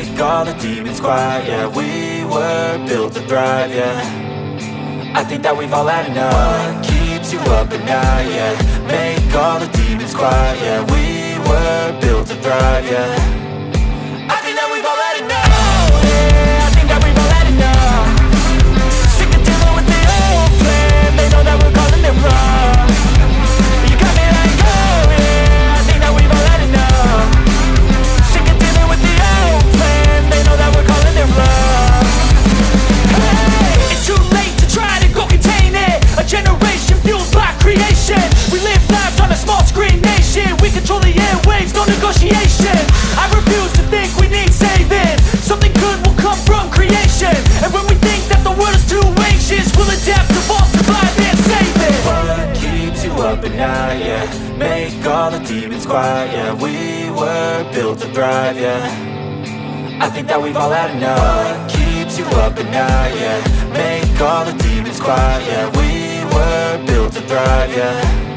make all the demons quiet. Yeah, we were built to thrive, yeah. I think that we've all had enough. What keeps you up at night, yeah. Make all the demons quiet, yeah. We were built to thrive, yeah. I think that we've all had enough. Yeah, I think that we've all had enough. Sick of dealing with the old plan. They know that we're calling it wrong. You got me like, oh yeah, I think that we've all had enough. Sick of dealing with the old plan. They know that we're calling it wrong. Hey, it's too late to try to go contain it. A generation fueled by creation. We live lives on a small screen nation. We control the airwaves, no negotiation. I refuse to think we need saving. Something good will come from creation. And when we think that the world is too anxious, we'll adapt, evolve, survive and save it. What keeps you up at night, yeah. Make all the demons quiet, yeah. We were built to thrive, yeah. I think that we've all had enough. What keeps you up at night, yeah. Make all the demons quiet, yeah. We were built to thrive, yeah.